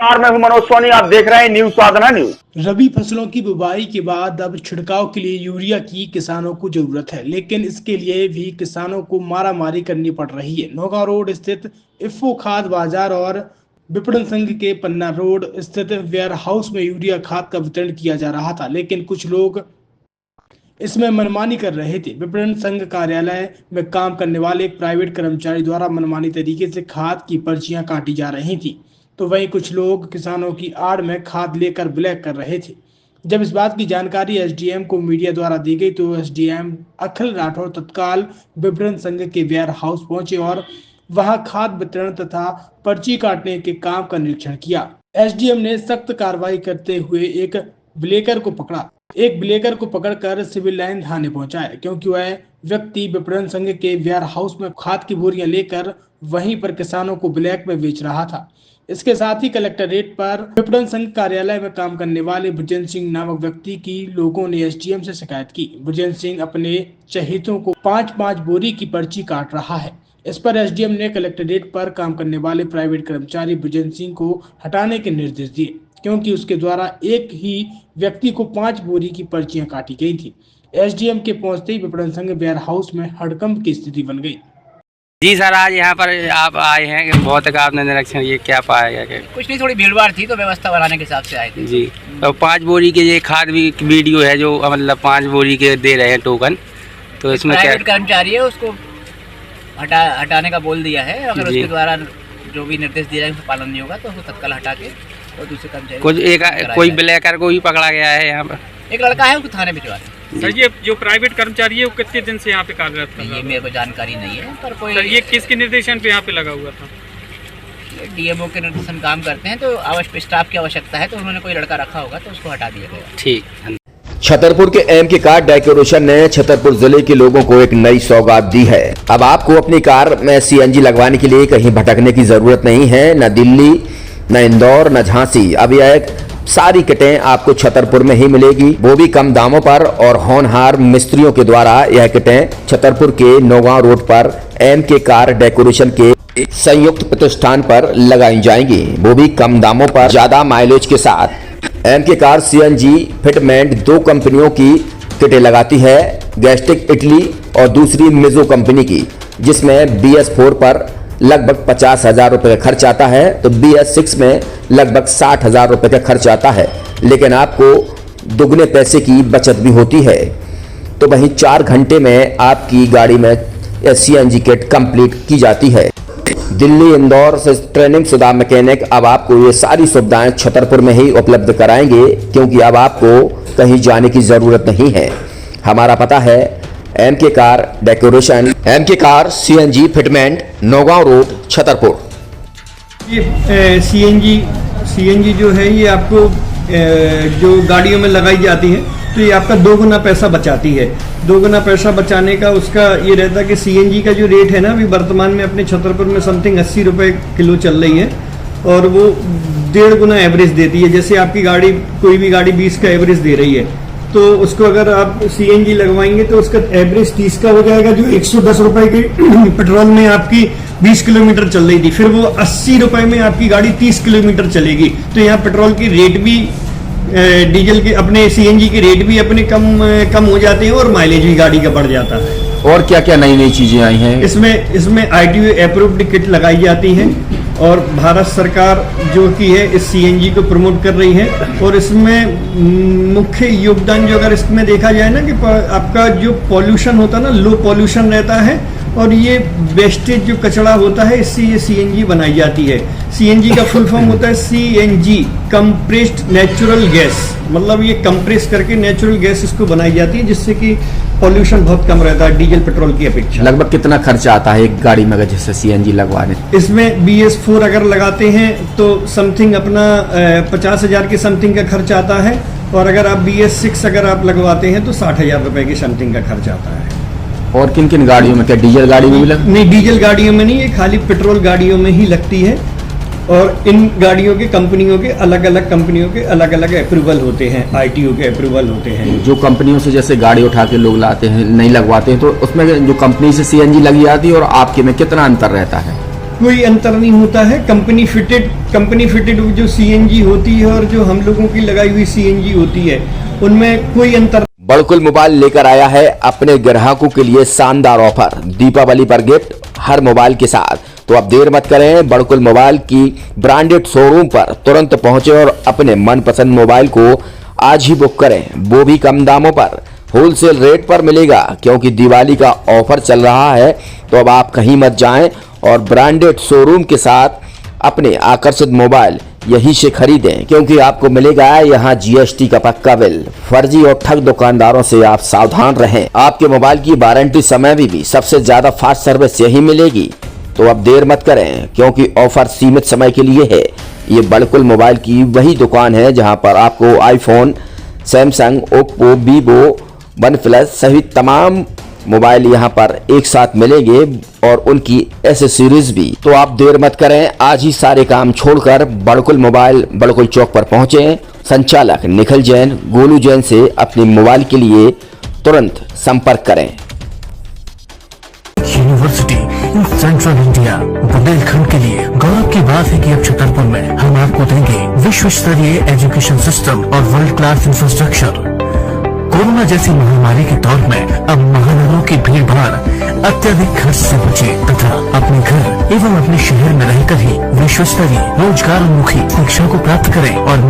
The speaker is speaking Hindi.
मैं हूं मनोज सोनी, आप देख रहे हैं न्यूज साधना न्यूज। रबी फसलों की बुवाई के बाद अब छिड़काव के लिए यूरिया की किसानों को जरूरत है, लेकिन इसके लिए भी किसानों को मारामारी करनी पड़ रही है। नौगांव रोड स्थित इफ्को खाद बाजार और विपणन संघ के पन्ना रोड स्थित वेयर हाउस में यूरिया खाद का वितरण किया जा रहा था, लेकिन कुछ लोग इसमें मनमानी कर रहे थे। विपणन संघ कार्यालय में काम करने वाले एक प्राइवेट कर्मचारी द्वारा मनमानी तरीके से खाद की पर्चियां काटी जा रही थी, तो वहीं कुछ लोग किसानों की आड़ में खाद लेकर ब्लैक कर रहे थे। जब इस बात की जानकारी एसडीएम को मीडिया द्वारा दी गई तो एसडीएम अखिल राठौर तत्काल विपणन संघ के वेयर हाउस पहुंचे और वहां खाद वितरण तथा पर्ची काटने के काम का निरीक्षण किया। एसडीएम ने सख्त कार्रवाई करते हुए एक ब्लेकर को पकड़कर सिविल लाइन थाने पहुंचाया, क्योंकि वह व्यक्ति विपणन संघ के वेयर हाउस में खाद की बोरियां लेकर वहीं पर किसानों को ब्लैक में बेच रहा था। इसके साथ ही कलेक्टरेट पर विपणन संघ कार्यालय में काम करने वाले ब्रजेंद्र सिंह नामक व्यक्ति की लोगों ने एसडीएम से शिकायत की। ब्रजेंद्र सिंह अपने चहेतों को 5-5 बोरी की पर्ची काट रहा है। इस पर एसडीएम ने कलेक्टरेट पर काम करने वाले प्राइवेट कर्मचारी ब्रजेंद्र सिंह को हटाने के निर्देश दिए, क्योंकि उसके द्वारा एक ही व्यक्ति को 5 बोरी की पर्चियां काटी गई थी। एसडीएम के पहुंचते ही विपणन संघ वेयर हाउस में हड़कंप की स्थिति बन गई। जी सर, आज यहाँ पर आप आए हैं, बहुत का आपने निरीक्षण ये क्या पाया गया? कुछ नहीं, थोड़ी भीड़ भाड़ थी तो व्यवस्था बनाने के हिसाब से आए थे। जी, तो 5 बोरी के ये खाद भी वीडियो है जो मतलब 5 बोरी के दे रहे हैं टोकन, तो इसमें क्या कर्मचारी है उसको हटाने का बोल दिया है। अगर उसके द्वारा जो भी निर्देश दिया जाए पालन नहीं होगा तो उसको तत्काल हटा के और दूसरे कर्मचारी कोई ब्लैकर को भी पकड़ा गया है यहाँ पर। एक लड़का है, उसको थाने भिजवा दें। सर, ये जो प्राइवेट कर्मचारी है वो कितने दिन से यहाँ पे कार्यरत है? ये मेरे को जानकारी नहीं है, पर कोई सर, ये किसके निर्देशन पे यहाँ पे लगा हुआ था? डीएमओ के निर्देशन काम करते हैं, तो आवश्यक स्टाफ की आवश्यकता है, तो उन्होंने कोई लड़का रखा होगा तो उसको हटा दिया गया। ठीक। छतरपुर के एमके कार डेकोरेशन ने छतरपुर जिले के लोगों को एक नई सौगात दी है। अब आपको अपनी कार में सीएनजी लगवाने के लिए कहीं भटकने की जरूरत नहीं है, न दिल्ली, न इंदौर, न झांसी। अब यह सारी किटें आपको छतरपुर में ही मिलेगी, वो भी कम दामों पर और होनहार मिस्त्रियों के द्वारा। यह किटें छतरपुर के नौगांव रोड पर एमके कार डेकोरेशन के संयुक्त प्रतिष्ठान पर लगाई जाएंगी, वो भी कम दामों पर, ज्यादा माइलेज के साथ। एमके कार सीएनजी फिटमेंट 2 कंपनियों की किटें लगाती है, गैस्टिक इटली और दूसरी मिजो कंपनी की, जिसमें BS4 पर लगभग 50,000 रुपए का खर्च आता है, तो BS6 में लगभग 60,000 रुपए का खर्च आता है, लेकिन आपको दुगने पैसे की बचत भी होती है। तो वहीं 4 घंटे में आपकी गाड़ी में सीएनजी किट कंप्लीट की जाती है। दिल्ली, इंदौर से ट्रेनिंग शुदा मैकेनिक अब आपको ये सारी सुविधाएं छतरपुर में ही उपलब्ध कराएंगे, क्योंकि अब आपको कहीं जाने की जरूरत नहीं है। हमारा पता है MK car decoration, MK car CNG fitment, Naugaon road, Chhatarpur. ये सीएनजी जो है ये आपको जो गाड़ियों में लगाई जाती है तो ये आपका 2 गुना पैसा बचाती है। 2 गुना पैसा बचाने का उसका ये रहता है कि सीएनजी का जो रेट है ना, अभी वर्तमान में अपने छतरपुर में समथिंग 80 रुपये किलो चल रही है, और वो 1.5 गुना एवरेज देती है। जैसे आपकी गाड़ी, कोई भी गाड़ी 20 का एवरेज दे रही है, तो उसको अगर आप सीएनजी लगवाएंगे तो उसका एवरेज 30 का हो जाएगा। जो 110 रुपए की पेट्रोल में आपकी 20 किलोमीटर चल रही थी, फिर वो 80 रुपए में आपकी गाड़ी 30 किलोमीटर चलेगी। तो यहाँ पेट्रोल की रेट भी, डीजल के, अपने सीएनजी के रेट भी अपने कम हो जाते हैं और माइलेज भी गाड़ी का बढ़ जाता है। और क्या क्या नई चीजें आई हैं इसमें ITO अप्रूव्ड किट लगाई जाती है, और भारत सरकार जो की है इस सीएनजी को प्रमोट कर रही है। और इसमें मुख्य योगदान जो अगर इसमें देखा जाए ना, कि आपका जो पॉल्यूशन होता है ना, लो पॉल्यूशन रहता है, और ये वेस्टेज जो कचरा होता है, इससे ये सीएनजी बनाई जाती है। सीएनजी का फुल फॉर्म होता है CNG, कंप्रेस्ड नेचुरल गैस, मतलब ये कंप्रेस करके नेचुरल गैस इसको बनाई जाती है, जिससे कि पॉल्यूशन बहुत कम रहता है डीजल पेट्रोल की अपेक्षा। लगभग कितना खर्चा आता है एक गाड़ी में जैसे सीएनजी लगवाने? इसमें BS4 अगर लगाते हैं तो समथिंग अपना 50,000 के समथिंग का खर्च आता है, और अगर आप BS6 अगर आप लगवाते हैं तो 60,000 रुपए की समथिंग का खर्च आता है। और किन किन गाड़ियों में? क्या डीजल गाड़ी में भी नहीं, डीजल गाड़ियों में नहीं, ये खाली पेट्रोल गाड़ियों में ही लगती है। और इन गाड़ियों के कंपनियों के अलग अलग अप्रूवल होते हैं, ITO के अप्रूवल होते हैं। जो कंपनियों से जैसे गाड़ी उठा के लोग लाते हैं, नहीं लगवाते हैं, तो उसमें जो कंपनी से सीएनजी लगी जाती है और आपके में कितना अंतर रहता है? कोई अंतर नहीं होता है। कंपनी फिटेड जो सीएनजी होती है और जो हम लोगों की लगाई हुई सीएनजी होती है, उनमें कोई अंतर। बड़कुल मोबाइल लेकर आया है अपने ग्राहकों के लिए शानदार ऑफर, दीपावली पर गिफ्ट हर मोबाइल के साथ। तो अब देर मत करें, बड़कुल मोबाइल की ब्रांडेड शोरूम पर तुरंत पहुंचे और अपने मनपसंद मोबाइल को आज ही बुक करें, वो भी कम दामों पर, होलसेल रेट पर मिलेगा, क्योंकि दिवाली का ऑफर चल रहा है। तो अब आप कहीं मत जाएं और ब्रांडेड शोरूम के साथ अपने आकर्षित मोबाइल यहीं से खरीदें, क्योंकि आपको मिलेगा यहाँ जीएसटी का पक्का बिल। फर्जी और ठग दुकानदारों से आप सावधान रहें। आपके मोबाइल की वारंटी समय में भी सबसे ज्यादा फास्ट सर्विस यही मिलेगी। तो अब देर मत करें, क्योंकि ऑफर सीमित समय के लिए है। ये बड़कुल मोबाइल की वही दुकान है जहां पर आपको iPhone, Samsung, Oppo, Vivo, OnePlus सहित तमाम मोबाइल यहां पर एक साथ मिलेंगे और उनकी एसेसरीज भी। तो आप देर मत करें, आज ही सारे काम छोड़कर बड़कुल मोबाइल बड़कुल चौक पर पहुंचे। संचालक निखिल जैन, गोलू जैन से अपने मोबाइल के लिए तुरंत संपर्क करें। University in central India, Bundelkhand के लिए गौरव की बात है कि अब छतरपुर में हम आपको देंगे विश्व स्तरीय एजुकेशन सिस्टम और वर्ल्ड क्लास इंफ्रास्ट्रक्चर। कोरोना जैसी महामारी के दौर में अब महानगरों की भीड़ भाड़ अत्यधिक खर्च से बचे तथा अपने घर एवं अपने शहर में रहकर ही विश्व स्तरीय रोजगार उन्मुखी शिक्षा को प्राप्त करें और